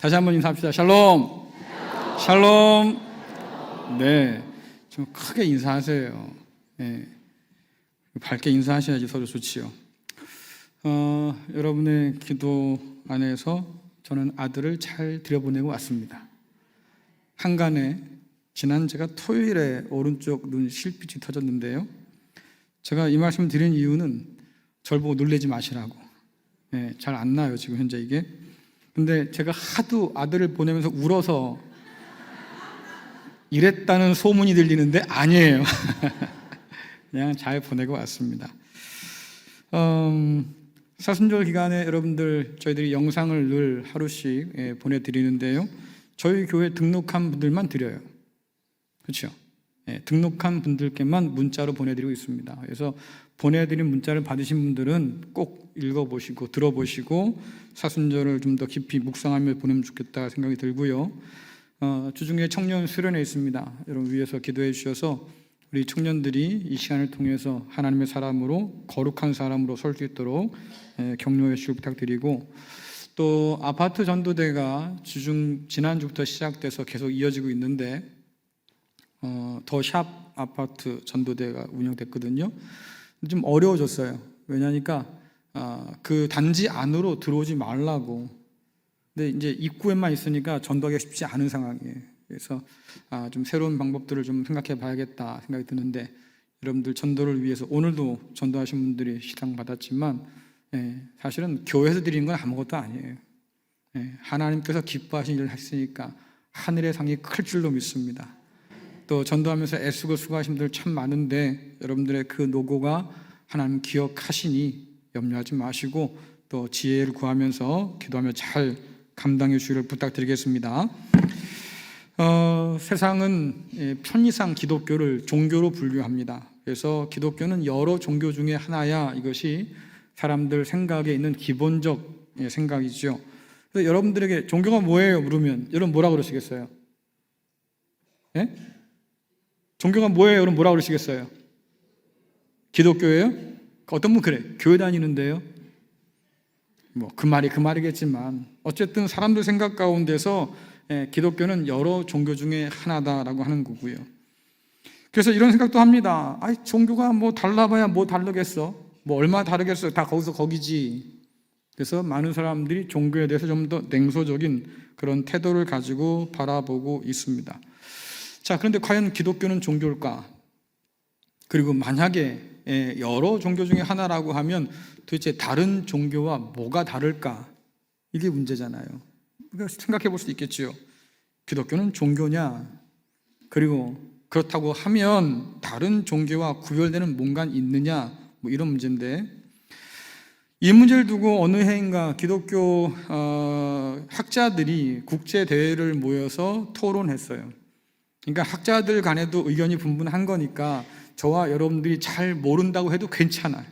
다시 한번 인사합시다. 샬롬. 샬롬. 네, 좀 크게 인사하세요. 네, 밝게 인사하셔야지 서로 좋지요. 여러분의 기도 안에서 저는 아들을 잘 들여보내고 왔습니다. 한간에 지난 제가 토요일에 오른쪽 눈 실빛이 터졌는데요, 제가 이 말씀 드린 이유는 절 보고 놀라지 마시라고. 네, 잘 안 나요 지금 현재 이게. 근데 제가 하도 아들을 보내면서 울어서 이랬다는 소문이 들리는데 아니에요. 그냥 잘 보내고 왔습니다. 사순절 기간에 여러분들 저희들이 영상을 늘 하루씩 보내드리는데요, 저희 교회 등록한 분들만 드려요. 그렇죠? 등록한 분들께만 문자로 보내드리고 있습니다. 그래서 보내드린 문자를 받으신 분들은 꼭 읽어보시고 들어보시고 사순절을 좀 더 깊이 묵상하며 보내면 좋겠다 생각이 들고요. 주중에 청년 수련회 있습니다. 여러분 위해서 기도해 주셔서 우리 청년들이 이 시간을 통해서 하나님의 사람으로, 거룩한 사람으로 설 수 있도록 격려해 주시길 부탁드리고, 또 아파트 전도대가 지난주부터 시작돼서 계속 이어지고 있는데 더 샵 아파트 전도대가 운영됐거든요. 좀 어려워졌어요. 왜냐니까 그 단지 안으로 들어오지 말라고. 근데 이제 입구에만 있으니까 전도하기가 쉽지 않은 상황이에요. 그래서 좀 새로운 방법들을 좀 생각해 봐야겠다 생각이 드는데, 여러분들 전도를 위해서 오늘도 전도하신 분들이 시상 받았지만 사실은 교회에서 드리는 건 아무것도 아니에요. 하나님께서 기뻐하신 일을 했으니까 하늘의 상이 클 줄로 믿습니다. 또 전도하면서 애쓰고 수고하신 분들 참 많은데 여러분들의 그 노고가 하나님 기억하시니 염려하지 마시고 또 지혜를 구하면서 기도하며 잘 감당해 주시기를 부탁드리겠습니다. 세상은 편의상 기독교를 종교로 분류합니다. 그래서 기독교는 여러 종교 중에 하나야, 이것이 사람들 생각에 있는 기본적 생각이죠. 그래서 여러분들에게 종교가 뭐예요? 물으면 여러분 뭐라고 그러시겠어요? 예? 종교가 뭐예요? 여러분 뭐라고 그러시겠어요? 기독교예요? 어떤 분 그래, 교회 다니는데요. 뭐 그 말이겠지만 어쨌든 사람들 생각 가운데서 기독교는 여러 종교 중에 하나다라고 하는 거고요. 그래서 이런 생각도 합니다. 종교가 뭐 달라봐야 뭐 다르겠어, 뭐 얼마 다르겠어, 다 거기서 거기지. 그래서 많은 사람들이 종교에 대해서 좀 더 냉소적인 그런 태도를 가지고 바라보고 있습니다. 자, 그런데 과연 기독교는 종교일까? 그리고 만약에 여러 종교 중에 하나라고 하면 도대체 다른 종교와 뭐가 다를까? 이게 문제잖아요. 우리가 생각해 볼 수 있겠지요. 기독교는 종교냐? 그리고 그렇다고 하면 다른 종교와 구별되는 뭔가 있느냐? 뭐 이런 문제인데, 이 문제를 두고 어느 해인가 기독교 학자들이 국제 대회를 모여서 토론했어요. 그러니까 학자들 간에도 의견이 분분한 거니까 저와 여러분들이 잘 모른다고 해도 괜찮아요.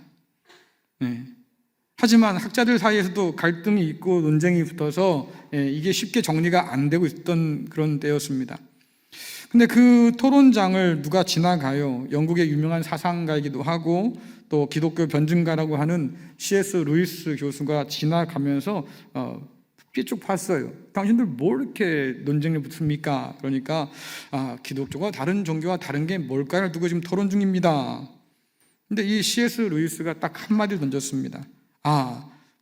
하지만 학자들 사이에서도 갈등이 있고 논쟁이 붙어서 이게 쉽게 정리가 안 되고 있던 그런 때였습니다. 근데 그 토론장을 누가 지나가요? 영국의 유명한 사상가이기도 하고 또 기독교 변증가라고 하는 C.S. 루이스 교수가 지나가면서 삐쭉 봤어요. 당신들 뭘 이렇게 논쟁에 붙습니까? 그러니까 기독교가 다른 종교와 다른 게 뭘까를 두고 지금 토론 중입니다. 근데 이 C.S. 루이스가 딱 한마디 던졌습니다.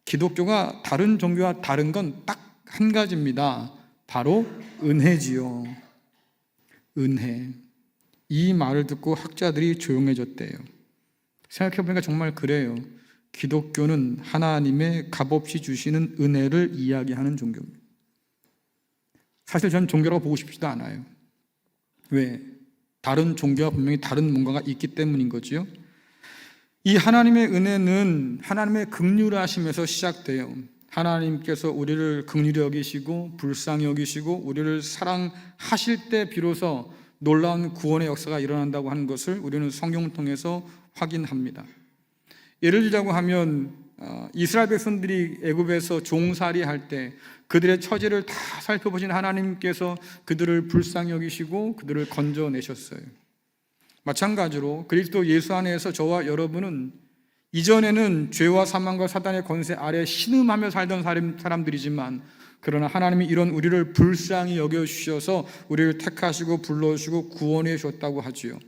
기독교가 다른 종교와 다른 건 딱 한 가지입니다. 바로 은혜지요. 은혜. 이 말을 듣고 학자들이 조용해졌대요. 생각해보니까 정말 그래요. 기독교는 하나님의 값없이 주시는 은혜를 이야기하는 종교입니다. 사실 저는 종교라고 보고 싶지도 않아요. 왜? 다른 종교와 분명히 다른 뭔가가 있기 때문인 거지요. 이 하나님의 은혜는 하나님의 긍휼하심에서 시작돼요. 하나님께서 우리를 긍휼히 여기시고 불쌍히 여기시고 우리를 사랑하실 때 비로소 놀라운 구원의 역사가 일어난다고 하는 것을 우리는 성경을 통해서 확인합니다. 예를 들자고 하면 이스라엘 백성들이 애굽에서 종살이 할 때 그들의 처지를 다 살펴보신 하나님께서 그들을 불쌍히 여기시고 그들을 건져내셨어요. 마찬가지로 그리스도 예수 안에서 저와 여러분은 이전에는 죄와 사망과 사단의 권세 아래 신음하며 살던 사람들이지만 그러나 하나님이 이런 우리를 불쌍히 여겨주셔서 우리를 택하시고 불러주시고 구원해 주셨다고 하지요.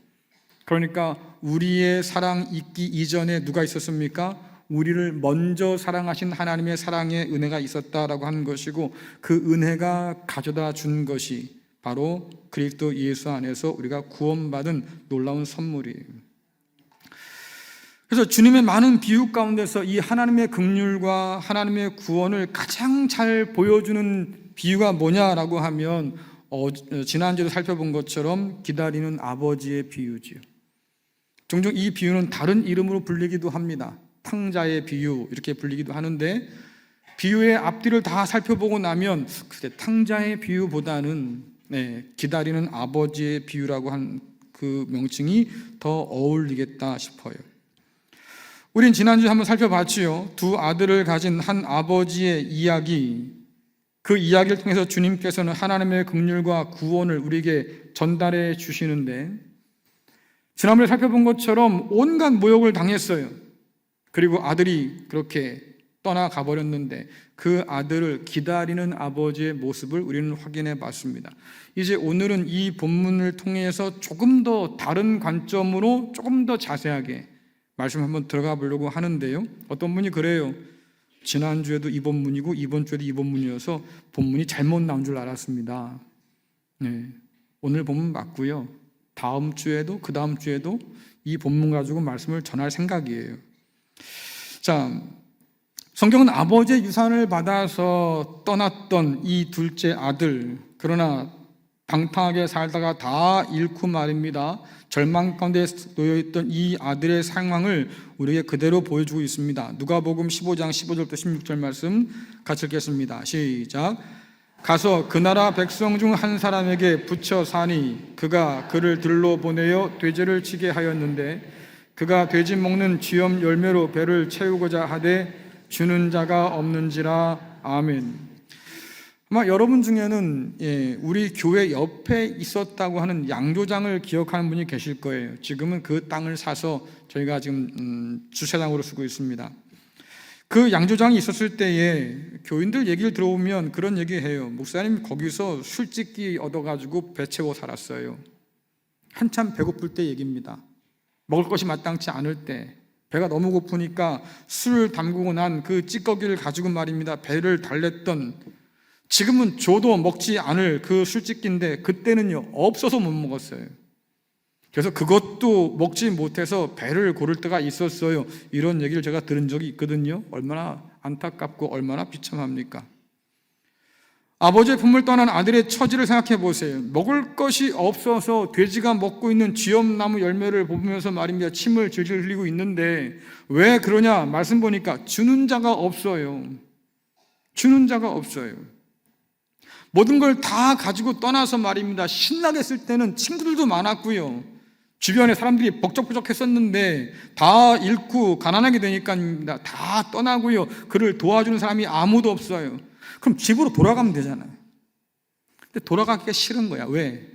그러니까 우리의 사랑 있기 이전에 누가 있었습니까? 우리를 먼저 사랑하신 하나님의 사랑의 은혜가 있었다라고 하는 것이고, 그 은혜가 가져다 준 것이 바로 그리스도 예수 안에서 우리가 구원받은 놀라운 선물이에요. 그래서 주님의 많은 비유 가운데서 이 하나님의 긍휼과 하나님의 구원을 가장 잘 보여주는 비유가 뭐냐라고 하면 지난주에도 살펴본 것처럼 기다리는 아버지의 비유지요. 종종 이 비유는 다른 이름으로 불리기도 합니다. 탕자의 비유 이렇게 불리기도 하는데, 비유의 앞뒤를 다 살펴보고 나면 그때 탕자의 비유보다는 기다리는 아버지의 비유라고 한 그 명칭이 더 어울리겠다 싶어요. 우린 지난주에 한번 살펴봤지요. 두 아들을 가진 한 아버지의 이야기, 그 이야기를 통해서 주님께서는 하나님의 긍휼과 구원을 우리에게 전달해 주시는데, 지난번에 살펴본 것처럼 온갖 모욕을 당했어요. 그리고 아들이 그렇게 떠나가 버렸는데 그 아들을 기다리는 아버지의 모습을 우리는 확인해 봤습니다. 이제 오늘은 이 본문을 통해서 조금 더 다른 관점으로 조금 더 자세하게 말씀 한번 들어가 보려고 하는데요. 어떤 분이 그래요. 지난주에도 이 본문이고 이번 주에도 이 본문이어서 본문이 잘못 나온 줄 알았습니다. 오늘 본문 맞고요. 다음 주에도 그 다음 주에도 이 본문 가지고 말씀을 전할 생각이에요. 자, 성경은 아버지의 유산을 받아서 떠났던 이 둘째 아들, 그러나 방탕하게 살다가 다 잃고 말입니다. 절망 가운데 놓여있던 이 아들의 상황을 우리에게 그대로 보여주고 있습니다. 누가복음 15장 15절부터 16절 말씀 같이 읽겠습니다. 시작. 가서 그 나라 백성 중 한 사람에게 붙여 사니 그가 그를 들러 보내어 돼지를 치게 하였는데, 그가 돼지 먹는 쥐염 열매로 배를 채우고자 하되 주는 자가 없는지라. 아멘. 아마 여러분 중에는 우리 교회 옆에 있었다고 하는 양조장을 기억하는 분이 계실 거예요. 지금은 그 땅을 사서 저희가 지금 주차장으로 쓰고 있습니다. 그 양조장이 있었을 때에 교인들 얘기를 들어보면 그런 얘기해요. 목사님 거기서 술집기 얻어가지고 배 채워 살았어요. 한참 배고플 때 얘기입니다. 먹을 것이 마땅치 않을 때, 배가 너무 고프니까 술을 담그고 난 그 찌꺼기를 가지고 말입니다, 배를 달랬던, 지금은 줘도 먹지 않을 그 술집기인데 그때는요 없어서 못 먹었어요. 그래서 그것도 먹지 못해서 배를 고를 때가 있었어요. 이런 얘기를 제가 들은 적이 있거든요. 얼마나 안타깝고 얼마나 비참합니까? 아버지의 품을 떠난 아들의 처지를 생각해 보세요. 먹을 것이 없어서 돼지가 먹고 있는 쥐염나무 열매를 보면서 말입니다, 침을 질질 흘리고 있는데, 왜 그러냐 말씀 보니까 주는 자가 없어요. 주는 자가 없어요. 모든 걸 다 가지고 떠나서 말입니다, 신나게 쓸 때는 친구들도 많았고요, 주변에 사람들이 벅적벅적했었는데 다 잃고 가난하게 되니까 다 떠나고요, 그를 도와주는 사람이 아무도 없어요. 그럼 집으로 돌아가면 되잖아요. 근데 돌아가기가 싫은 거야. 왜?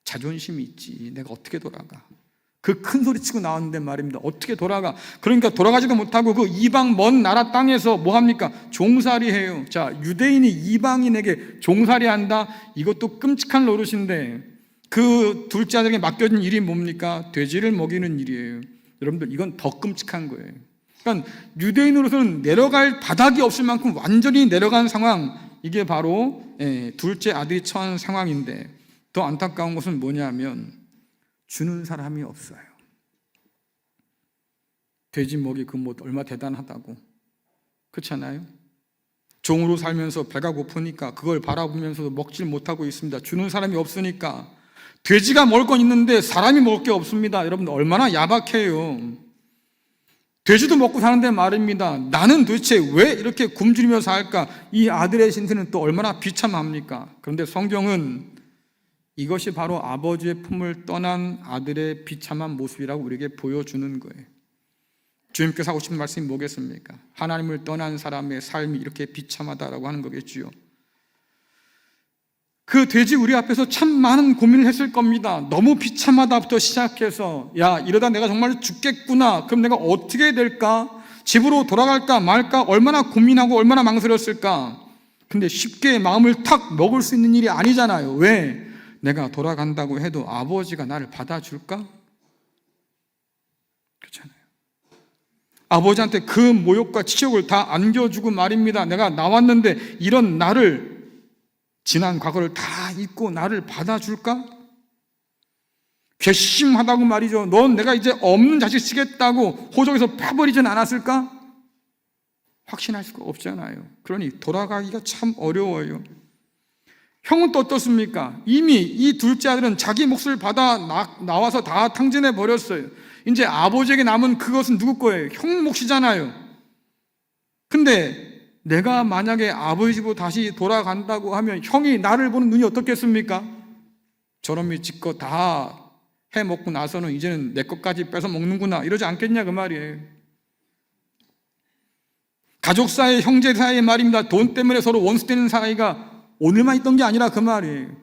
자존심이 있지. 내가 어떻게 돌아가? 그 큰 소리 치고 나왔는데 말입니다, 어떻게 돌아가? 그러니까 돌아가지도 못하고 그 이방 먼 나라 땅에서 뭐 합니까? 종살이 해요. 자, 유대인이 이방인에게 종살이 한다? 이것도 끔찍한 노릇인데, 그 둘째 아들에게 맡겨진 일이 뭡니까? 돼지를 먹이는 일이에요. 여러분들, 이건 더 끔찍한 거예요. 그러니까 유대인으로서는 내려갈 바닥이 없을 만큼 완전히 내려간 상황, 이게 바로 둘째 아들이 처한 상황인데, 더 안타까운 것은 뭐냐면 주는 사람이 없어요. 돼지 먹이 그 뭐 얼마 대단하다고, 그렇잖아요? 종으로 살면서 배가 고프니까 그걸 바라보면서도 먹질 못하고 있습니다. 주는 사람이 없으니까. 돼지가 먹을 건 있는데 사람이 먹을 게 없습니다. 여러분, 얼마나 야박해요. 돼지도 먹고 사는데 말입니다, 나는 도대체 왜 이렇게 굶주리며 살까? 이 아들의 신세는 또 얼마나 비참합니까? 그런데 성경은 이것이 바로 아버지의 품을 떠난 아들의 비참한 모습이라고 우리에게 보여주는 거예요. 주님께서 하고 싶은 말씀이 뭐겠습니까? 하나님을 떠난 사람의 삶이 이렇게 비참하다라고 하는 거겠지요. 그 돼지 우리 앞에서 참 많은 고민을 했을 겁니다. 너무 비참하다부터 시작해서, 야, 이러다 내가 정말 죽겠구나. 그럼 내가 어떻게 될까? 집으로 돌아갈까 말까? 얼마나 고민하고 얼마나 망설였을까? 근데 쉽게 마음을 탁 먹을 수 있는 일이 아니잖아요. 왜? 내가 돌아간다고 해도 아버지가 나를 받아줄까? 그렇잖아요. 아버지한테 그 모욕과 치욕을 다 안겨주고 말입니다. 내가 나왔는데 이런 나를, 지난 과거를 다 잊고 나를 받아줄까? 괘씸하다고 말이죠. 넌 내가 이제 없는 자식 쓰겠다고 호적에서 파버리진 않았을까? 확신할 수가 없잖아요. 그러니 돌아가기가 참 어려워요. 형은 또 어떻습니까? 이미 이 둘째 아들은 자기 몫을 받아 나와서 다 탕진해 버렸어요. 이제 아버지에게 남은 그것은 누구 거예요? 형 몫이잖아요. 근데 내가 만약에 아버지 집으로 다시 돌아간다고 하면 형이 나를 보는 눈이 어떻겠습니까? 저놈이 지껏 다 해먹고 나서는 이제는 내 것까지 뺏어 먹는구나, 이러지 않겠냐 그 말이에요. 가족 사이, 형제 사이 말입니다. 돈 때문에 서로 원수되는 사이가 오늘만 있던 게 아니라 그 말이에요.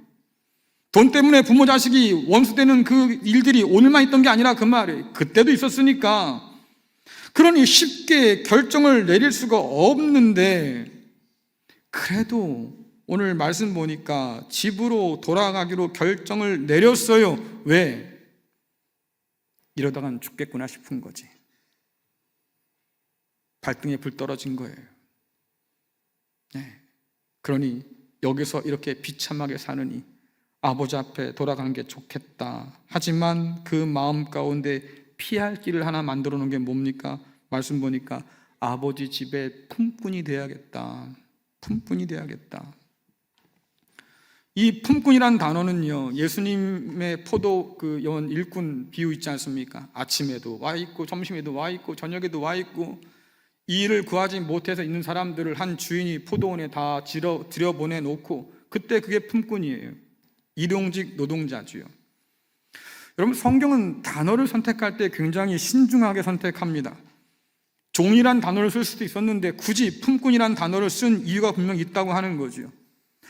돈 때문에 부모 자식이 원수되는 그 일들이 오늘만 있던 게 아니라 그 말이에요. 그때도 있었으니까. 그러니 쉽게 결정을 내릴 수가 없는데, 그래도 오늘 말씀 보니까 집으로 돌아가기로 결정을 내렸어요. 왜? 이러다간 죽겠구나 싶은 거지. 발등에 불 떨어진 거예요. 네. 그러니 여기서 이렇게 비참하게 사느니 아버지 앞에 돌아가는 게 좋겠다. 하지만 그 마음 가운데 피할 길을 하나 만들어 놓은 게 뭡니까? 말씀 보니까 아버지 집에 품꾼이 돼야겠다. 품꾼이 돼야겠다. 이 품꾼이란 단어는요, 예수님의 포도 그 연 일꾼 비유 있지 않습니까? 아침에도 와 있고 점심에도 와 있고 저녁에도 와 있고, 이 일을 구하지 못해서 있는 사람들을 한 주인이 포도원에 다 들여보내 놓고, 그때 그게 품꾼이에요. 일용직 노동자주요. 여러분, 성경은 단어를 선택할 때 굉장히 신중하게 선택합니다. 종이란 단어를 쓸 수도 있었는데 굳이 품꾼이란 단어를 쓴 이유가 분명히 있다고 하는 거죠.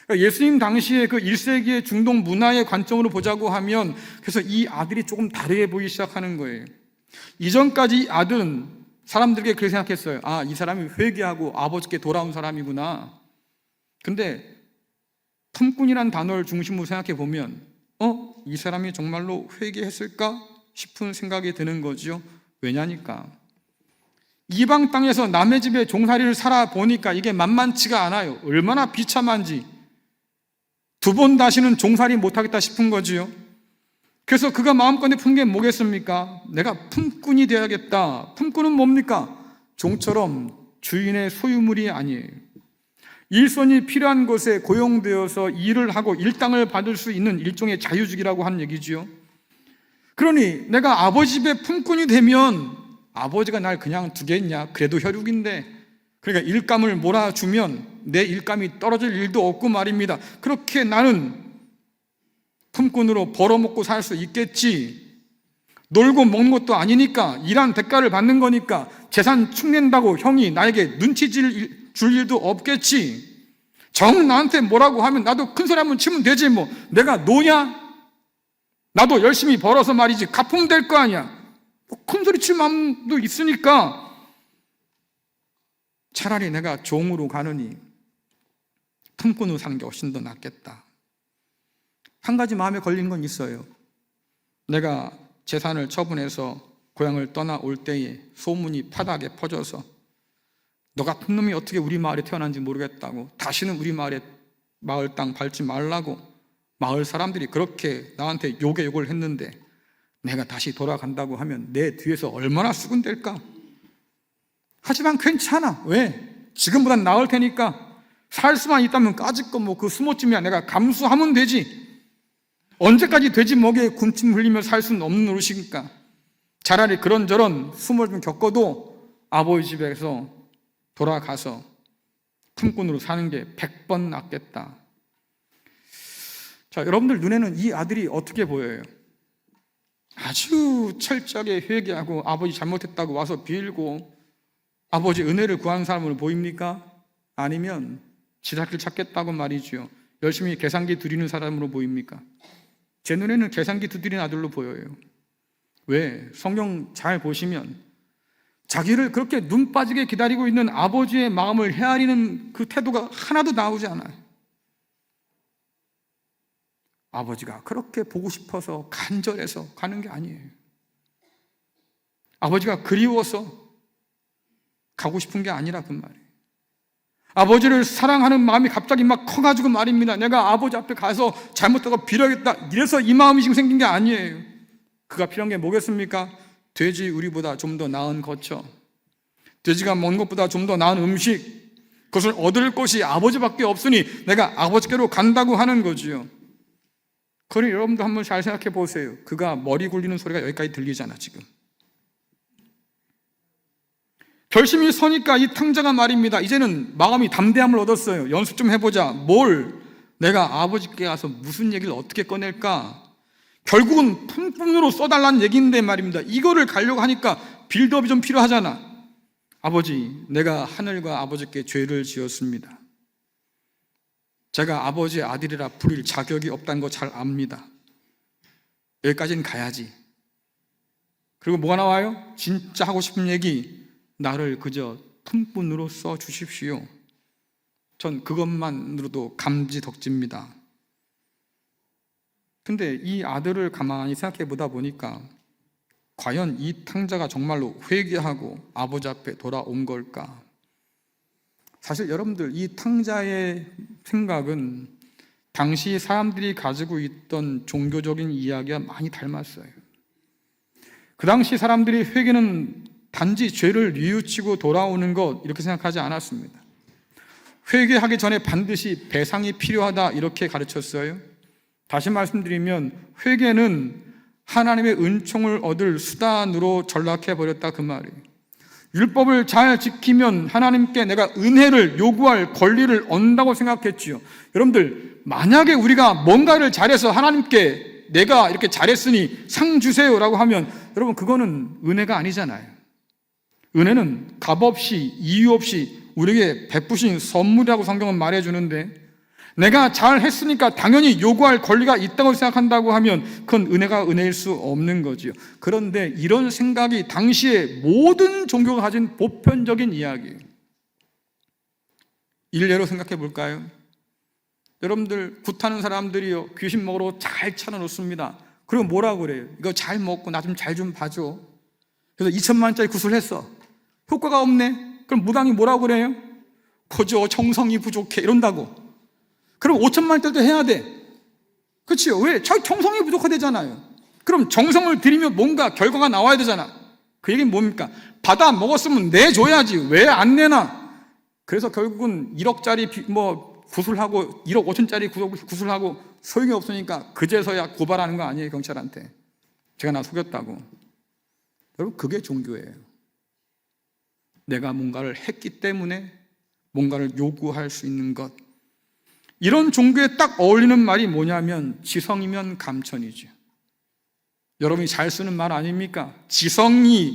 그러니까 예수님 당시에 그 1세기의 중동 문화의 관점으로 보자고 하면, 그래서 이 아들이 조금 다르게 보이기 시작하는 거예요. 이전까지 이 아들은 사람들에게 그렇게 생각했어요. 아, 이 사람이 회개하고 아버지께 돌아온 사람이구나. 근데 품꾼이란 단어를 중심으로 생각해 보면 이 사람이 정말로 회개했을까 싶은 생각이 드는 거죠. 왜냐니까 이방 땅에서 남의 집에 종살이를 살아보니까 이게 만만치가 않아요. 얼마나 비참한지. 두 번 다시는 종살이 못하겠다 싶은 거지요. 그래서 그가 마음껏 푼 게 뭐겠습니까? 내가 품꾼이 되어야겠다. 품꾼은 뭡니까? 종처럼 주인의 소유물이 아니에요. 일손이 필요한 곳에 고용되어서 일을 하고 일당을 받을 수 있는 일종의 자유직이라고 하는 얘기지요. 그러니 내가 아버지 집에 품꾼이 되면 아버지가 날 그냥 두겠냐? 그래도 혈육인데. 그러니까 일감을 몰아주면 내 일감이 떨어질 일도 없고 말입니다. 그렇게 나는 품꾼으로 벌어먹고 살 수 있겠지. 놀고 먹는 것도 아니니까, 일한 대가를 받는 거니까 재산 축낸다고 형이 나에게 눈치 줄 일도 없겠지. 정 나한테 뭐라고 하면 나도 큰 소리 한번 치면 되지 뭐. 내가 노냐? 나도 열심히 벌어서 말이지 갚으면 될 거 아니야. 큰 소리 칠 마음도 있으니까 차라리 내가 종으로 가느니 품꾼으로 사는 게 훨씬 더 낫겠다. 한 가지 마음에 걸린 건 있어요. 내가 재산을 처분해서 고향을 떠나올 때에 소문이 파닥에 퍼져서 너 같은 놈이 어떻게 우리 마을에 태어난지 모르겠다고, 다시는 우리 마을 땅 밟지 말라고 마을 사람들이 그렇게 나한테 욕을 했는데, 내가 다시 돌아간다고 하면 내 뒤에서 얼마나 수군댈까? 하지만 괜찮아. 왜? 지금보단 나을 테니까. 살 수만 있다면 까짓 거 뭐 그 수모쯤이야 내가 감수하면 되지. 언제까지 돼지 먹이에 군침 흘리며 살 수는 없는 노릇이니까 차라리 그런저런 숨을 좀 겪어도 아버지 집에서 돌아가서 품꾼으로 사는 게 100번 낫겠다. 자, 여러분들 눈에는 이 아들이 어떻게 보여요? 아주 철저하게 회개하고 아버지 잘못했다고 와서 빌고 아버지 은혜를 구하는 사람으로 보입니까? 아니면 지름길 찾겠다고 말이죠, 열심히 계산기 두드리는 사람으로 보입니까? 제 눈에는 계산기 두드리는 아들로 보여요. 왜? 성경 잘 보시면 자기를 그렇게 눈 빠지게 기다리고 있는 아버지의 마음을 헤아리는 그 태도가 하나도 나오지 않아요. 아버지가 그렇게 보고 싶어서 간절해서 가는 게 아니에요. 아버지가 그리워서 가고 싶은 게 아니라 그 말이에요. 아버지를 사랑하는 마음이 갑자기 막 커가지고 말입니다. 내가 아버지 앞에 가서 잘못하고 빌어야겠다, 이래서 이 마음이 지금 생긴 게 아니에요. 그가 필요한 게 뭐겠습니까? 돼지 우리보다 좀 더 나은 거처, 돼지가 먹는 것보다 좀 더 나은 음식, 그것을 얻을 것이 아버지밖에 없으니 내가 아버지께로 간다고 하는 거지요. 그러니 여러분도 한번 잘 생각해 보세요. 그가 머리 굴리는 소리가 여기까지 들리잖아 지금. 결심이 서니까 이 탕자가 말입니다. 이제는 마음이 담대함을 얻었어요. 연습 좀 해보자. 내가 아버지께 가서 무슨 얘기를 어떻게 꺼낼까? 결국은 품꾼으로 써달라는 얘기인데 말입니다. 이거를 가려고 하니까 빌드업이 좀 필요하잖아. 아버지, 내가 하늘과 아버지께 죄를 지었습니다. 제가 아버지의 아들이라 부릴 자격이 없다는 거 잘 압니다. 여기까지는 가야지. 그리고 뭐가 나와요? 진짜 하고 싶은 얘기, 나를 그저 품꾼으로 써주십시오. 전 그것만으로도 감지덕지입니다. 근데 이 아들을 가만히 생각해 보다 보니까 과연 이 탕자가 정말로 회개하고 아버지 앞에 돌아온 걸까? 사실 여러분들, 이 탕자의 생각은 당시 사람들이 가지고 있던 종교적인 이야기와 많이 닮았어요. 그 당시 사람들이 회개는 단지 죄를 뉘우치고 돌아오는 것, 이렇게 생각하지 않았습니다. 회개하기 전에 반드시 배상이 필요하다, 이렇게 가르쳤어요. 다시 말씀드리면 회개는 하나님의 은총을 얻을 수단으로 전락해버렸다, 그 말이에요. 율법을 잘 지키면 하나님께 내가 은혜를 요구할 권리를 얻는다고 생각했지요. 여러분들, 만약에 우리가 뭔가를 잘해서 하나님께 내가 이렇게 잘했으니 상 주세요라고 하면 여러분, 그거는 은혜가 아니잖아요. 은혜는 값없이 이유 없이 우리에게 베푸신 선물이라고 성경은 말해주는데, 내가 잘했으니까 당연히 요구할 권리가 있다고 생각한다고 하면 그건 은혜가 은혜일 수 없는 거지요. 그런데 이런 생각이 당시에 모든 종교가 가진 보편적인 이야기예요. 일례로 생각해 볼까요? 여러분들, 굿하는 사람들이요, 귀신 먹으러 잘 차려놓습니다. 그리고 뭐라고 그래요? 이거 잘 먹고 나 좀 잘 좀 봐줘. 그래서 2천만 원짜리 굿을 했어. 효과가 없네. 그럼 무당이 뭐라고 그래요? 그저 정성이 부족해, 이런다고. 그럼 5천만 원짜리도 해야 돼. 그렇죠? 왜? 자기 정성이 부족하대잖아요. 그럼 정성을 들이면 뭔가 결과가 나와야 되잖아. 그 얘기는 뭡니까? 받아 먹었으면 내줘야지. 왜 안 내나? 그래서 결국은 1억짜리 구술하고 1억 5천짜리 구술하고 소용이 없으니까 그제서야 고발하는 거 아니에요, 경찰한테. 제가 나 속였다고. 여러분, 그게 종교예요. 내가 뭔가를 했기 때문에 뭔가를 요구할 수 있는 것. 이런 종교에 딱 어울리는 말이 뭐냐면 지성이면 감천이죠. 여러분이 잘 쓰는 말 아닙니까? 지성으로,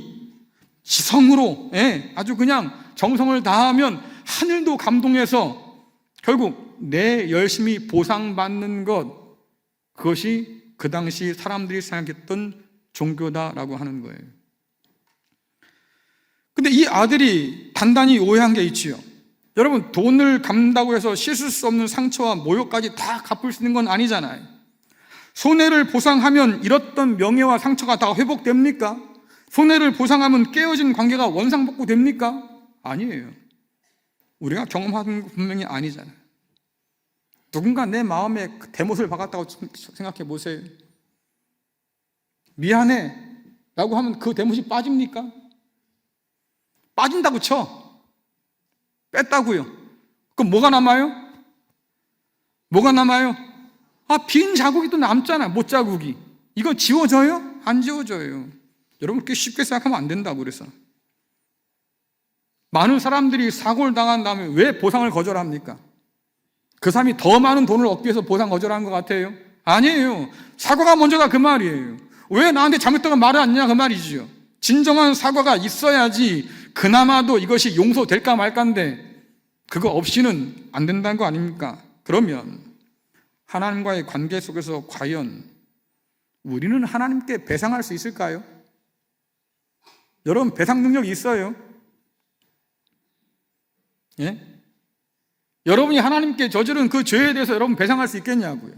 아주 그냥 정성을 다하면 하늘도 감동해서 결국 내 열심히 보상받는 것, 그것이 그 당시 사람들이 생각했던 종교다라고 하는 거예요. 근데 이 아들이 단단히 오해한 게 있지요. 여러분, 돈을 갚는다고 해서 씻을 수 없는 상처와 모욕까지 다 갚을 수 있는 건 아니잖아요. 손해를 보상하면 잃었던 명예와 상처가 다 회복됩니까? 손해를 보상하면 깨어진 관계가 원상복구됩니까? 아니에요. 우리가 경험하는 거 분명히 아니잖아요. 누군가 내 마음에 대못을 박았다고 생각해 보세요. 미안해 라고 하면 그 대못이 빠집니까? 빠진다고 쳐. 뺐다고요. 그럼 뭐가 남아요? 뭐가 남아요? 빈 자국이 또 남잖아. 못 자국이. 이거 지워져요? 안 지워져요. 여러분, 그렇게 쉽게 생각하면 안 된다고. 그래서 많은 사람들이 사고를 당한 다음에 왜 보상을 거절합니까? 그 사람이 더 많은 돈을 얻기 위해서 보상 거절한 것 같아요? 아니에요. 사과가 먼저다, 그 말이에요. 왜 나한테 잘못했다고 말을 안 하냐, 그 말이죠. 진정한 사과가 있어야지 그나마도 이것이 용서될까 말까인데 그거 없이는 안 된다는 거 아닙니까? 그러면 하나님과의 관계 속에서 과연 우리는 하나님께 배상할 수 있을까요? 여러분 배상 능력이 있어요? 예? 여러분이 하나님께 저지른 그 죄에 대해서 여러분 배상할 수 있겠냐고요.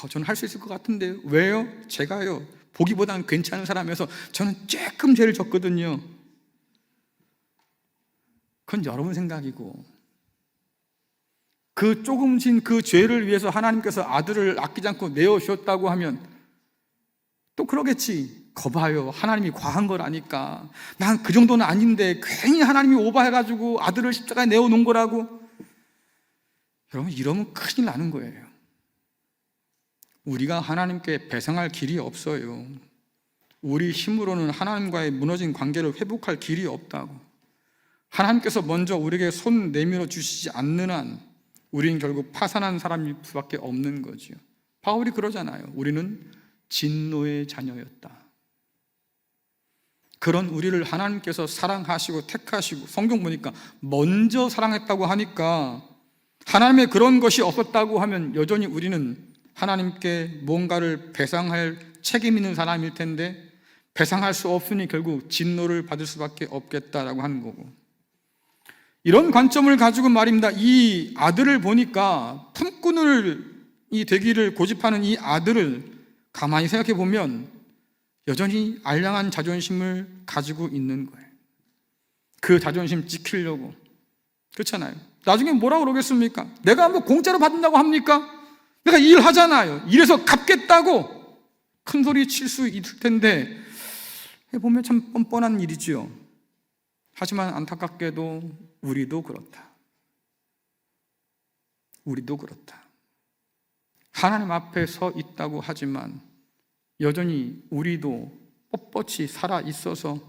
저는 할 수 있을 것 같은데요. 왜요? 제가요, 보기보다는 괜찮은 사람이어서 저는 조금 죄를 졌거든요. 그건 여러분 생각이고, 그 조금씩 그 죄를 위해서 하나님께서 아들을 아끼지 않고 내어주셨다고 하면 또 그러겠지. 거봐요, 하나님이 과한 걸 아니까. 난 그 정도는 아닌데 괜히 하나님이 오버해가지고 아들을 십자가에 내어놓은 거라고. 여러분, 이러면 큰일 나는 거예요. 우리가 하나님께 배상할 길이 없어요. 우리 힘으로는 하나님과의 무너진 관계를 회복할 길이 없다고. 하나님께서 먼저 우리에게 손 내밀어 주시지 않는 한 우리는 결국 파산한 사람일 수밖에 없는 거죠. 바울이 그러잖아요. 우리는 진노의 자녀였다. 그런 우리를 하나님께서 사랑하시고 택하시고, 성경 보니까 먼저 사랑했다고 하니까, 하나님의 그런 것이 없었다고 하면 여전히 우리는 하나님께 뭔가를 배상할 책임 있는 사람일 텐데, 배상할 수 없으니 결국 진노를 받을 수밖에 없겠다라고 하는 거고, 이런 관점을 가지고 말입니다. 이 아들을 보니까, 품꾼이 되기를 고집하는 이 아들을 가만히 생각해 보면 여전히 알량한 자존심을 가지고 있는 거예요. 그 자존심 지키려고. 그렇잖아요. 나중에 뭐라고 그러겠습니까? 내가 뭐 공짜로 받는다고 합니까? 내가 일하잖아요. 이래서 갚겠다고 큰 소리 칠 수 있을 텐데, 해보면 참 뻔뻔한 일이지요. 하지만 안타깝게도 우리도 그렇다. 우리도 그렇다. 하나님 앞에 서 있다고 하지만 여전히 우리도 뻣뻣이 살아 있어서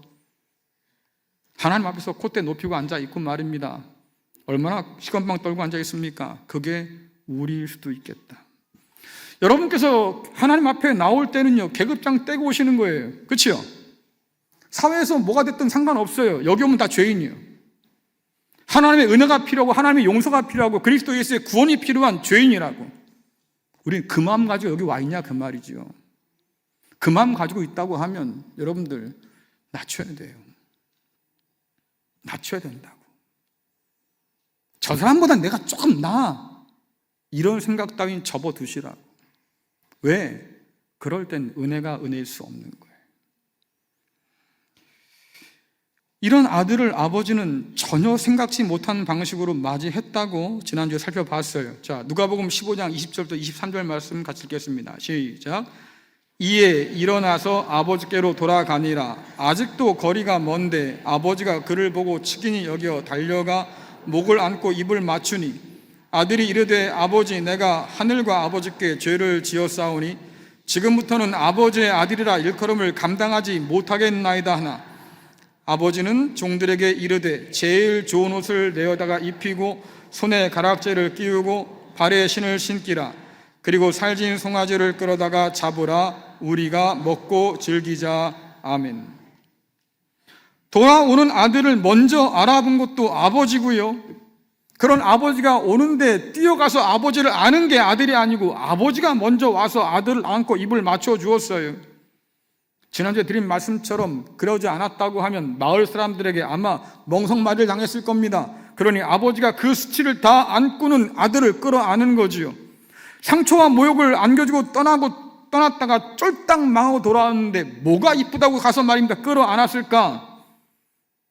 하나님 앞에서 콧대 높이고 앉아 있고 말입니다. 얼마나 시건방 떨고 앉아 있습니까? 그게 우리일 수도 있겠다. 여러분께서 하나님 앞에 나올 때는요, 계급장 떼고 오시는 거예요. 그렇죠? 사회에서 뭐가 됐든 상관없어요. 여기 오면 다 죄인이에요. 하나님의 은혜가 필요하고 하나님의 용서가 필요하고 그리스도 예수의 구원이 필요한 죄인이라고. 우리는 그 마음 가지고 여기 와 있냐 그 말이죠. 그 마음 가지고 있다고 하면 여러분들 낮춰야 돼요. 낮춰야 된다고. 저 사람보다 내가 조금 나아, 이런 생각 따윈 접어두시라고. 왜? 그럴 땐 은혜가 은혜일 수 없는 거예요. 이런 아들을 아버지는 전혀 생각지 못한 방식으로 맞이했다고 지난주에 살펴봤어요. 자, 누가복음 15장 20절부터 23절 말씀 같이 읽겠습니다. 시작. 이에 일어나서 아버지께로 돌아가니라. 아직도 거리가 먼데 아버지가 그를 보고 치긴히 여겨 달려가 목을 안고 입을 맞추니, 아들이 이르되 아버지, 내가 하늘과 아버지께 죄를 지었사오니 지금부터는 아버지의 아들이라 일컬음을 감당하지 못하겠나이다 하나, 아버지는 종들에게 이르되 제일 좋은 옷을 내어다가 입히고 손에 가락지를 끼우고 발에 신을 신기라. 그리고 살진 송아지를 끌어다가 잡으라. 우리가 먹고 즐기자. 아멘. 돌아오는 아들을 먼저 알아본 것도 아버지고요. 그런 아버지가 오는데 뛰어가서 아버지를 아는 게 아들이 아니고 아버지가 먼저 와서 아들을 안고 입을 맞춰 주었어요. 지난주에 드린 말씀처럼 그러지 않았다고 하면 마을 사람들에게 아마 멍석맞이를 당했을 겁니다. 그러니 아버지가 그 수치를 다 안고는 아들을 끌어안은 거지요. 상처와 모욕을 안겨주고 떠났다가 쫄딱 망하고 돌아왔는데 뭐가 이쁘다고 가서 말입니다 끌어안았을까?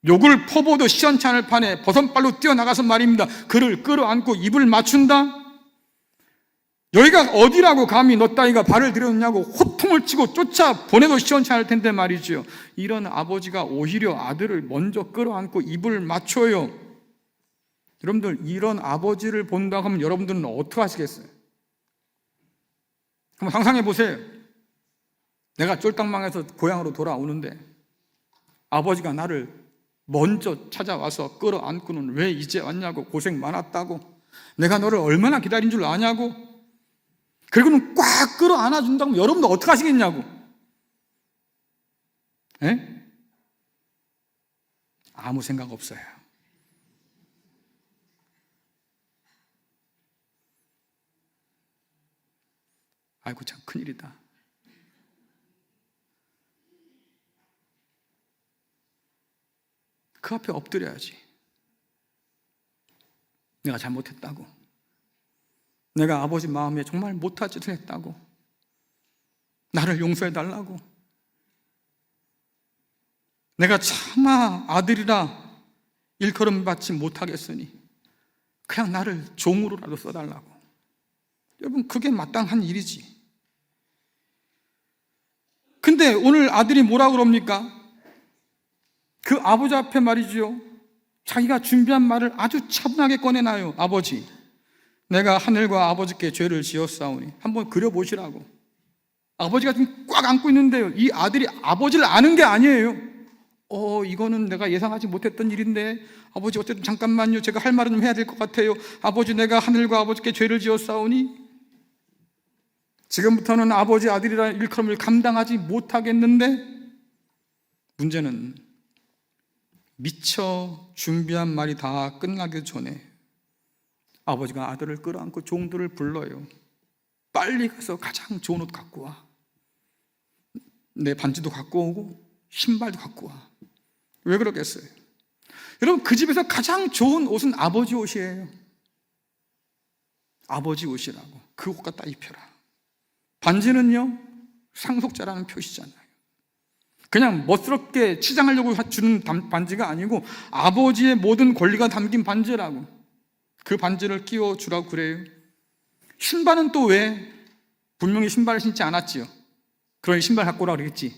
욕을 퍼보도 시원치 않을 판에 버선발로 뛰어나가서 말입니다 그를 끌어안고 입을 맞춘다? 여기가 어디라고 감히 너 따위가 발을 들였냐고 호통을 치고 쫓아 보내도 시원치 않을 텐데 말이죠. 이런 아버지가 오히려 아들을 먼저 끌어안고 입을 맞춰요. 여러분들, 이런 아버지를 본다고 하면 여러분들은 어떻게 하시겠어요? 한번 상상해 보세요. 내가 쫄딱망해서 고향으로 돌아오는데 아버지가 나를 먼저 찾아와서 끌어안고는 왜 이제 왔냐고, 고생 많았다고, 내가 너를 얼마나 기다린 줄 아냐고, 그리고는 꽉 끌어 안아준다고 여러분도 어떻게 하시겠냐고. 에? 아무 생각 없어요. 아이고 참 큰일이다. 그 앞에 엎드려야지. 내가 잘못했다고, 내가 아버지 마음에 정말 못할 짓을 했다고, 나를 용서해달라고, 내가 차마 아들이라 일컬음 받지 못하겠으니 그냥 나를 종으로라도 써달라고. 여러분, 그게 마땅한 일이지. 근데 오늘 아들이 뭐라고 그럽니까? 그 아버지 앞에 말이죠, 자기가 준비한 말을 아주 차분하게 꺼내놔요. 아버지, 내가 하늘과 아버지께 죄를 지었사오니. 한번 그려보시라고. 아버지가 지금 꽉 안고 있는데요, 이 아들이 아버지를 아는 게 아니에요. 이거는 내가 예상하지 못했던 일인데, 아버지 어쨌든 잠깐만요, 제가 할 말은 좀 해야 될 것 같아요. 아버지, 내가 하늘과 아버지께 죄를 지었사오니 지금부터는 아버지 아들이라는 일컬음을 감당하지 못하겠는데, 문제는 미처 준비한 말이 다 끝나기 전에 아버지가 아들을 끌어안고 종들을 불러요. 빨리 가서 가장 좋은 옷 갖고 와. 내 반지도 갖고 오고 신발도 갖고 와. 왜 그러겠어요? 여러분, 그 집에서 가장 좋은 옷은 아버지 옷이에요. 아버지 옷이라고. 그 옷 갖다 입혀라. 반지는요, 상속자라는 표시잖아요. 그냥 멋스럽게 치장하려고 주는 반지가 아니고 아버지의 모든 권리가 담긴 반지라고. 그 반지를 끼워주라고 그래요. 신발은 또 왜? 분명히 신발을 신지 않았지요. 그러니 신발 갖고 오라고 그랬지.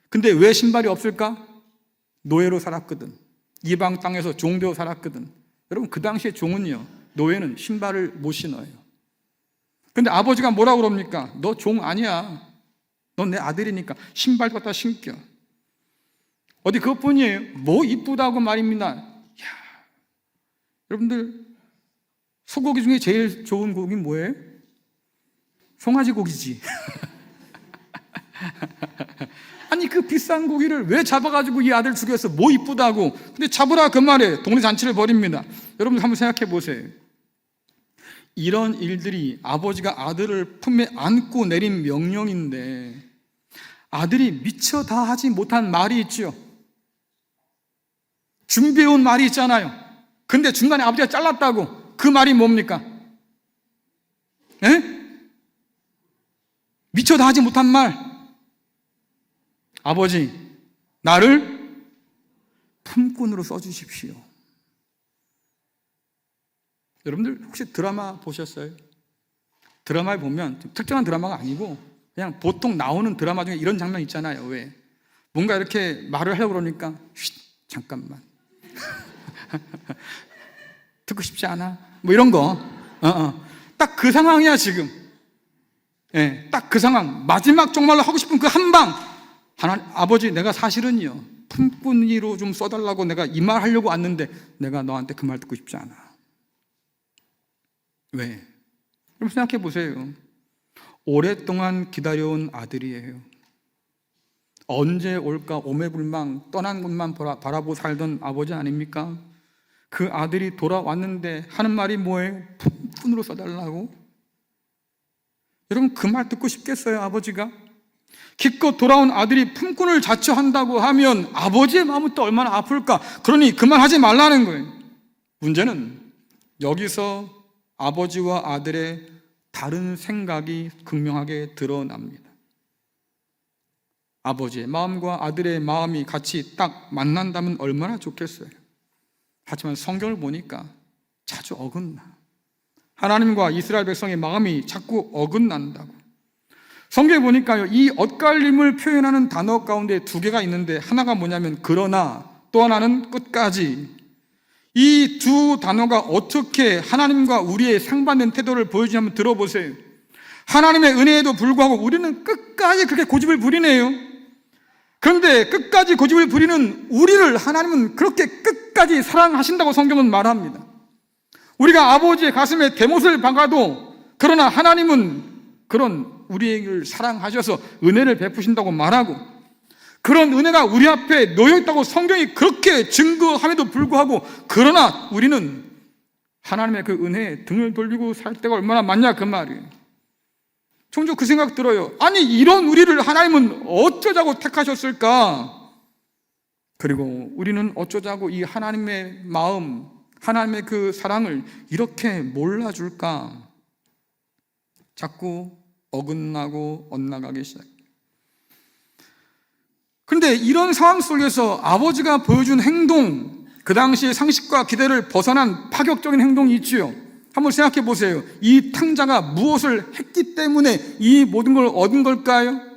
근데 왜 신발이 없을까? 노예로 살았거든. 이방 땅에서 종되어 살았거든. 여러분, 그 당시에 종은요, 노예는 신발을 못 신어요. 근데 아버지가 뭐라고 그럽니까? 너 종 아니야. 넌 내 아들이니까 신발 갖다 신겨. 어디 그것뿐이에요. 뭐 이쁘다고 말입니다. 여러분들, 소고기 중에 제일 좋은 고기는 뭐예요? 송아지 고기지. 아니, 그 비싼 고기를 왜 잡아가지고 이 아들 죽였어? 뭐 이쁘다고. 근데 잡으라 그 말에 동네 잔치를 벌입니다. 여러분 한번 생각해 보세요. 이런 일들이 아버지가 아들을 품에 안고 내린 명령인데, 아들이 미처 다 하지 못한 말이 있죠. 준비해온 말이 있잖아요. 근데 중간에 아버지가 잘랐다고. 그 말이 뭡니까? 에? 미처 다 하지 못한 말. 아버지, 나를 품꾼으로 써주십시오. 여러분들 혹시 드라마 보셨어요? 드라마에 보면 특정한 드라마가 아니고 그냥 보통 나오는 드라마 중에 이런 장면 있잖아요. 왜? 뭔가 이렇게 말을 하려고 그러니까 잠깐만. 듣고 싶지 않아? 뭐 이런 거. 딱 그 상황이야 지금. 예, 딱 그 상황. 마지막 정말로 하고 싶은 그 한 방. 아버지, 내가 사실은요, 품꾼이로 좀 써달라고 내가 이 말 하려고 왔는데 내가 너한테 그 말 듣고 싶지 않아. 왜? 여러분 생각해 보세요. 오랫동안 기다려온 아들이에요. 언제 올까 오매불망 떠난 것만 바라보고 살던 아버지 아닙니까? 그 아들이 돌아왔는데 하는 말이 뭐예요? 품꾼으로 써달라고? 여러분, 그 말 듣고 싶겠어요? 아버지가? 기껏 돌아온 아들이 품꾼을 자처한다고 하면 아버지의 마음은 또 얼마나 아플까? 그러니 그만하지 말라는 거예요. 문제는 여기서 아버지와 아들의 다른 생각이 극명하게 드러납니다. 아버지의 마음과 아들의 마음이 같이 딱 만난다면 얼마나 좋겠어요. 하지만 성경을 보니까 자주 어긋나. 하나님과 이스라엘 백성의 마음이 자꾸 어긋난다고. 성경에 보니까요, 이 엇갈림을 표현하는 단어 가운데 두 개가 있는데, 하나가 뭐냐면 그러나, 또 하나는 끝까지. 이 두 단어가 어떻게 하나님과 우리의 상반된 태도를 보여주는지 한번 들어보세요. 하나님의 은혜에도 불구하고 우리는 끝까지 그렇게 고집을 부리네요. 그런데 끝까지 고집을 부리는 우리를 하나님은 그렇게 끝까지 사랑하신다고 성경은 말합니다. 우리가 아버지의 가슴에 대못을 박아도, 그러나 하나님은 그런 우리를 사랑하셔서 은혜를 베푸신다고 말하고, 그런 은혜가 우리 앞에 놓여있다고 성경이 그렇게 증거함에도 불구하고, 그러나 우리는 하나님의 그 은혜에 등을 돌리고 살 때가 얼마나 많냐 그 말이에요. 종종 그 생각 들어요. 아니, 이런 우리를 하나님은 어쩌자고 택하셨을까? 그리고 우리는 어쩌자고 이 하나님의 마음, 하나님의 그 사랑을 이렇게 몰라줄까? 자꾸 어긋나고 엇나가기 시작해요. 그런데 이런 상황 속에서 아버지가 보여준 행동, 그 당시의 상식과 기대를 벗어난 파격적인 행동이 있지요. 한번 생각해 보세요. 이 탕자가 무엇을 했기 때문에 이 모든 걸 얻은 걸까요?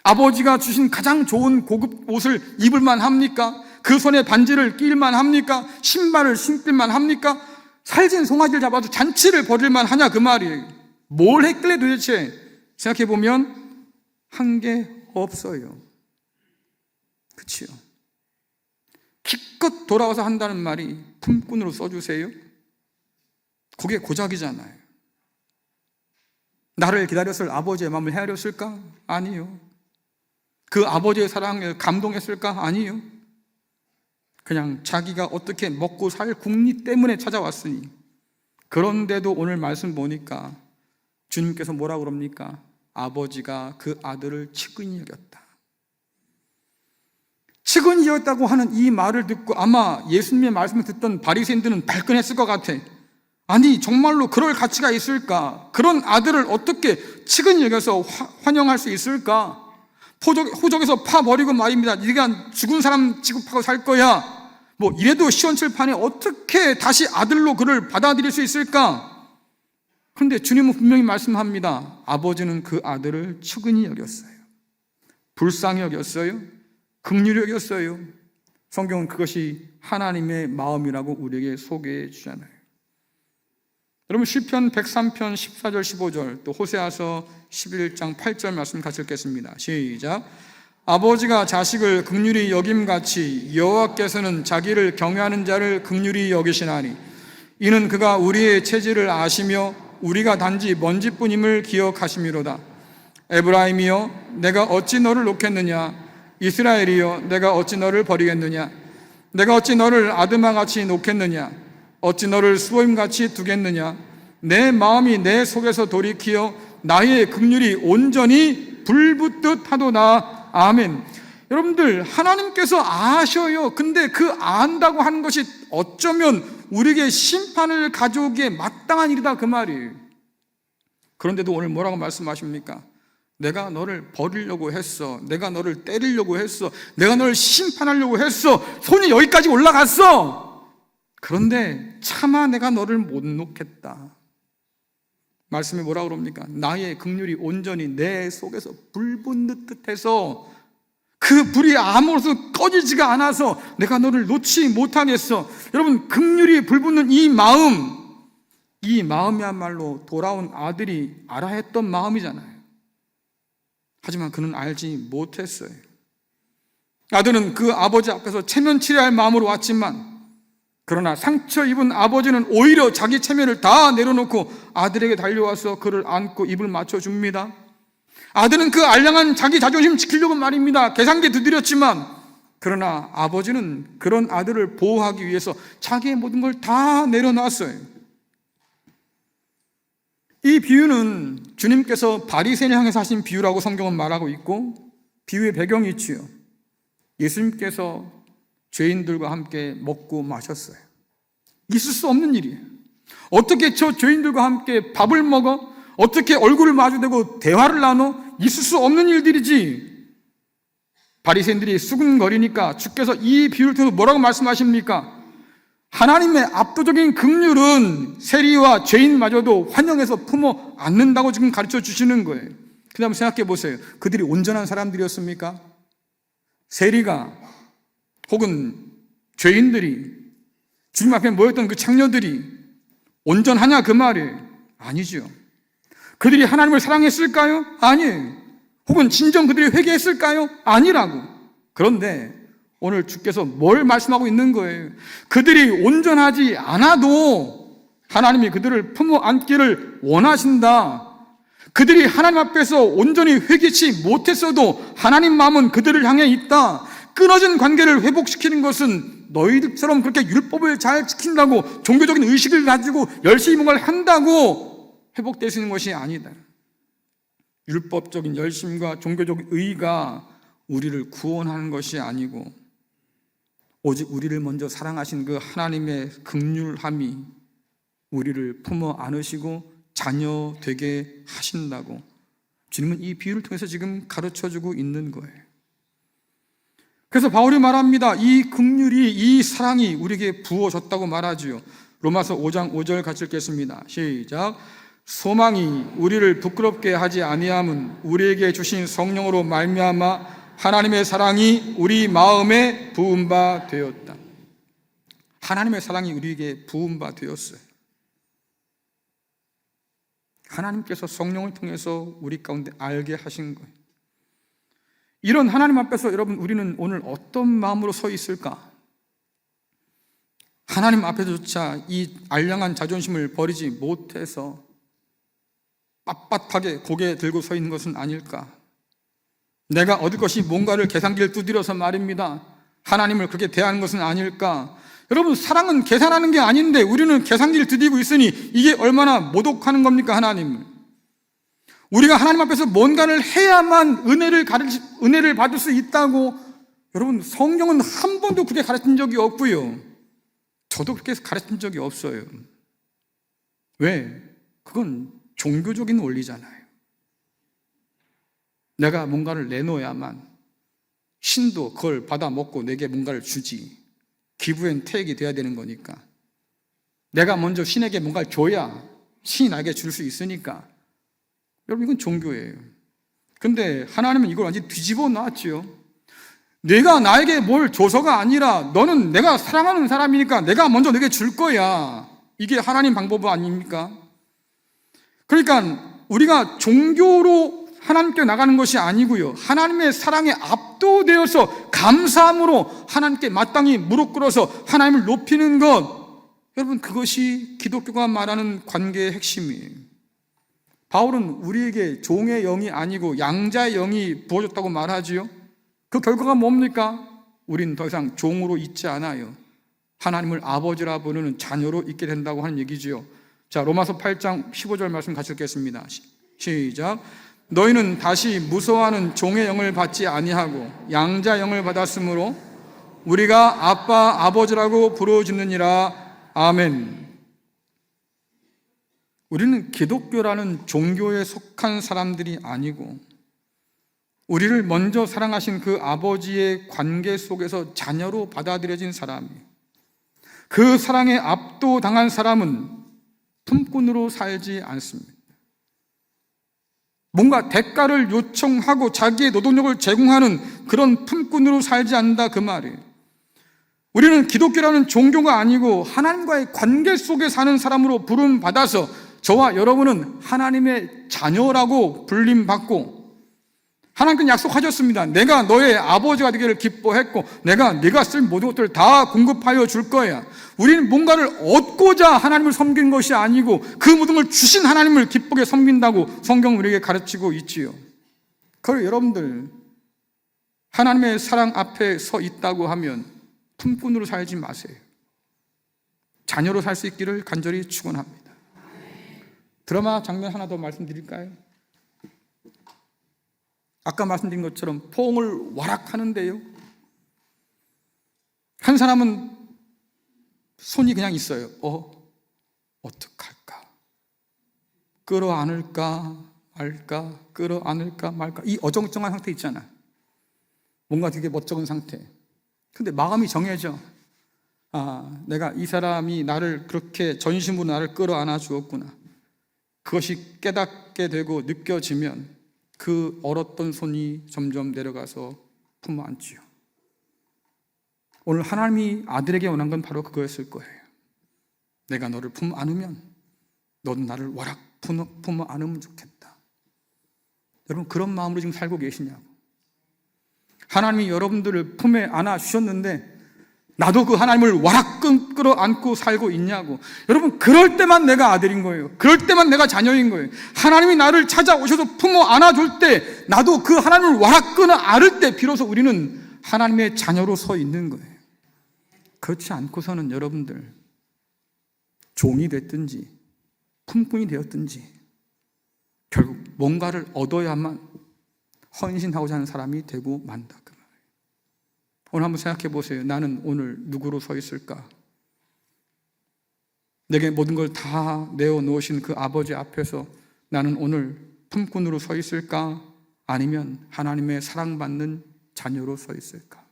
아버지가 주신 가장 좋은 고급 옷을 입을만 합니까? 그 손에 반지를 낄만 합니까? 신발을 신길만 합니까? 살찐 송아지를 잡아서 잔치를 벌일만 하냐 그 말이에요. 뭘 했길래 도대체? 생각해 보면 한 게 없어요. 그치요? 기껏 돌아와서 한다는 말이 품꾼으로 써주세요? 그게 고작이잖아요. 나를 기다렸을 아버지의 마음을 헤아렸을까? 아니요. 그 아버지의 사랑에 감동했을까? 아니요. 그냥 자기가 어떻게 먹고 살 궁리 때문에 찾아왔으니. 그런데도 오늘 말씀 보니까 주님께서 뭐라고 그럽니까? 아버지가 그 아들을 측은히 여겼다. 측은히 여겼다고 하는 이 말을 듣고 아마 예수님의 말씀을 듣던 바리새인들은 발끈했을 것 같아. 아니 정말로 그럴 가치가 있을까? 그런 아들을 어떻게 측은히 여겨서 환영할 수 있을까? 호적에서 파버리고 말입니다. 네가 죽은 사람 취급하고 살 거야. 뭐 이래도 시원칠판에 어떻게 다시 아들로 그를 받아들일 수 있을까? 그런데 주님은 분명히 말씀합니다. 아버지는 그 아들을 측은히 여겼어요. 불쌍히 여겼어요. 긍휼히 여겼어요. 성경은 그것이 하나님의 마음이라고 우리에게 소개해 주잖아요. 여러분 시편 103편 14절 15절 또 호세아서 11장 8절 말씀 같이 읽겠습니다. 시작. 아버지가 자식을 긍휼히 여김같이 여호와께서는 자기를 경외하는 자를 긍휼히 여기시나니 이는 그가 우리의 체질을 아시며 우리가 단지 먼지뿐임을 기억하심이로다. 에브라임이여 내가 어찌 너를 놓겠느냐? 이스라엘이여 내가 어찌 너를 버리겠느냐? 내가 어찌 너를 아드마같이 놓겠느냐? 어찌 너를 수호임같이 두겠느냐? 내 마음이 내 속에서 돌이키어 나의 긍휼이 온전히 불붙듯 하도다. 아멘. 여러분들 하나님께서 아셔요. 근데 그 안다고 하는 것이 어쩌면 우리에게 심판을 가져오기에 마땅한 일이다 그 말이에요. 그런데도 오늘 뭐라고 말씀하십니까? 내가 너를 버리려고 했어. 내가 너를 때리려고 했어. 내가 너를 심판하려고 했어. 손이 여기까지 올라갔어. 그런데 차마 내가 너를 못 놓겠다. 말씀이 뭐라 그럽니까? 나의 긍휼이 온전히 내 속에서 불 붙는 듯해서 그 불이 아무것도 꺼지지가 않아서 내가 너를 놓지 못하겠어. 여러분 긍휼이 불 붙는 이 마음이야말로 돌아온 아들이 알아야 했던 마음이잖아요. 하지만 그는 알지 못했어요. 아들은 그 아버지 앞에서 체면치레할 마음으로 왔지만 그러나 상처 입은 아버지는 오히려 자기 체면을 다 내려놓고 아들에게 달려와서 그를 안고 입을 맞춰줍니다. 아들은 그 알량한 자기 자존심 지키려고 말입니다. 계산기 두드렸지만 그러나 아버지는 그런 아들을 보호하기 위해서 자기의 모든 걸 다 내려놨어요. 이 비유는 주님께서 바리새인을 향해서 하신 비유라고 성경은 말하고 있고 비유의 배경이 있지요. 예수님께서 죄인들과 함께 먹고 마셨어요. 있을 수 없는 일이에요. 어떻게 저 죄인들과 함께 밥을 먹어? 어떻게 얼굴을 마주대고 대화를 나눠? 있을 수 없는 일들이지. 바리새인들이 수군거리니까 주께서 이 비유를 통해서 뭐라고 말씀하십니까? 하나님의 압도적인 긍휼은 세리와 죄인마저도 환영해서 품어 안는다고 지금 가르쳐 주시는 거예요. 그 다음에 생각해 보세요. 그들이 온전한 사람들이었습니까? 세리가 혹은 죄인들이 주님 앞에 모였던 그 창녀들이 온전하냐 그 말이에요. 아니죠. 그들이 하나님을 사랑했을까요? 아니에요. 혹은 진정 그들이 회개했을까요? 아니라고. 그런데 오늘 주께서 뭘 말씀하고 있는 거예요? 그들이 온전하지 않아도 하나님이 그들을 품어 안기를 원하신다. 그들이 하나님 앞에서 온전히 회개치 못했어도 하나님 마음은 그들을 향해 있다. 끊어진 관계를 회복시키는 것은 너희들처럼 그렇게 율법을 잘 지킨다고 종교적인 의식을 가지고 열심히 뭔가를 한다고 회복될 수 있는 것이 아니다. 율법적인 열심과 종교적 의의가 우리를 구원하는 것이 아니고 오직 우리를 먼저 사랑하신 그 하나님의 긍휼함이 우리를 품어 안으시고 자녀 되게 하신다고 주님은 이 비유를 통해서 지금 가르쳐주고 있는 거예요. 그래서 바울이 말합니다. 이 긍휼이, 이 사랑이 우리에게 부어졌다고 말하지요. 로마서 5장 5절 같이 읽겠습니다. 시작. 소망이 우리를 부끄럽게 하지 아니함은 우리에게 주신 성령으로 말미암아 하나님의 사랑이 우리 마음에 부은 바 되었다. 하나님의 사랑이 우리에게 부은 바 되었어요. 하나님께서 성령을 통해서 우리 가운데 알게 하신 거예요. 이런 하나님 앞에서 여러분 우리는 오늘 어떤 마음으로 서 있을까? 하나님 앞에서조차 이 알량한 자존심을 버리지 못해서 빳빳하게 고개 들고 서 있는 것은 아닐까? 내가 얻을 것이 뭔가를 계산기를 두드려서 말입니다. 하나님을 그렇게 대하는 것은 아닐까? 여러분, 사랑은 계산하는 게 아닌데 우리는 계산기를 두드리고 있으니 이게 얼마나 모독하는 겁니까, 하나님을? 우리가 하나님 앞에서 뭔가를 해야만 은혜를 받을 수 있다고, 여러분, 성경은 한 번도 그렇게 가르친 적이 없고요. 저도 그렇게 가르친 적이 없어요. 왜? 그건 종교적인 원리잖아요. 내가 뭔가를 내놓아야만 신도 그걸 받아 먹고 내게 뭔가를 주지. 기부엔 태액이 돼야 되는 거니까. 내가 먼저 신에게 뭔가를 줘야 신이 나에게 줄 수 있으니까. 여러분, 이건 종교예요. 근데 하나님은 이걸 완전히 뒤집어 놨죠. 내가 나에게 뭘 줘서가 아니라 너는 내가 사랑하는 사람이니까 내가 먼저 내게 줄 거야. 이게 하나님 방법 아닙니까? 그러니까 우리가 종교로 하나님께 나가는 것이 아니고요, 하나님의 사랑에 압도되어서 감사함으로 하나님께 마땅히 무릎 꿇어서 하나님을 높이는 것, 여러분, 그것이 기독교가 말하는 관계의 핵심이에요. 바울은 우리에게 종의 영이 아니고 양자의 영이 부어졌다고 말하지요. 그 결과가 뭡니까? 우린 더 이상 종으로 있지 않아요. 하나님을 아버지라 부르는 자녀로 있게 된다고 하는 얘기지요. 자, 로마서 8장 15절 말씀 같이 읽겠습니다. 시작. 너희는 다시 무서워하는 종의 영을 받지 아니하고 양자 영을 받았으므로 우리가 아빠 아버지라고 부르짖느니라. 아멘. 우리는 기독교라는 종교에 속한 사람들이 아니고 우리를 먼저 사랑하신 그 아버지의 관계 속에서 자녀로 받아들여진 사람이에요. 그 사랑에 압도당한 사람은 품꾼으로 살지 않습니다. 뭔가 대가를 요청하고 자기의 노동력을 제공하는 그런 품꾼으로 살지 않는다, 그 말이에요. 우리는 기독교라는 종교가 아니고 하나님과의 관계 속에 사는 사람으로 부름받아서 저와 여러분은 하나님의 자녀라고 불림받고, 하나님께는 약속하셨습니다. 내가 너의 아버지가 되기를 기뻐했고 네가 쓸 모든 것들을 다 공급하여 줄 거야. 우리는 뭔가를 얻고자 하나님을 섬기는 것이 아니고 그 모든 걸 주신 하나님을 기쁘게 섬긴다고 성경은 우리에게 가르치고 있지요. 그래서 여러분들, 하나님의 사랑 앞에 서 있다고 하면 품꾼으로 살지 마세요. 자녀로 살 수 있기를 간절히 축원합니다. 드라마 장면 하나 더 말씀드릴까요? 아까 말씀드린 것처럼 포옹을 와락하는데요, 한 사람은 손이 그냥 있어요. 어떡할까? 끌어안을까 말까, 끌어안을까 말까, 이 어정쩡한 상태 있잖아. 뭔가 되게 멋쩍은 상태. 근데 마음이 정해져. 내가 이 사람이 나를 그렇게 전심으로 나를 끌어안아 주었구나. 그것이 깨닫게 되고 느껴지면 그 얼었던 손이 점점 내려가서 품어 안지요. 오늘 하나님이 아들에게 원한 건 바로 그거였을 거예요. 내가 너를 품어 안으면 너는 나를 와락 품어 안으면 좋겠다. 여러분, 그런 마음으로 지금 살고 계시냐고. 하나님이 여러분들을 품에 안아 주셨는데 나도 그 하나님을 와락 끌어안고 살고 있냐고. 여러분, 그럴 때만 내가 아들인 거예요. 그럴 때만 내가 자녀인 거예요. 하나님이 나를 찾아오셔서 품어 안아줄 때, 나도 그 하나님을 와락 끌어안을 때 비로소 우리는 하나님의 자녀로 서 있는 거예요. 그렇지 않고서는 여러분들, 종이 됐든지 품꾼이 되었든지 결국 뭔가를 얻어야만 헌신하고자 하는 사람이 되고 만다, 그 말이에요. 오늘 한번 생각해 보세요. 나는 오늘 누구로 서 있을까? 내게 모든 걸 다 내어놓으신 그 아버지 앞에서 나는 오늘 품꾼으로 서 있을까? 아니면 하나님의 사랑받는 자녀로 서 있을까?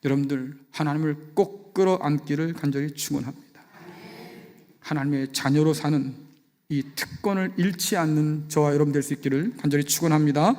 여러분들 하나님을 꼭 끌어안기를 간절히 축원합니다. 하나님의 자녀로 사는 이 특권을 잃지 않는 저와 여러분 될 수 있기를 간절히 축원합니다.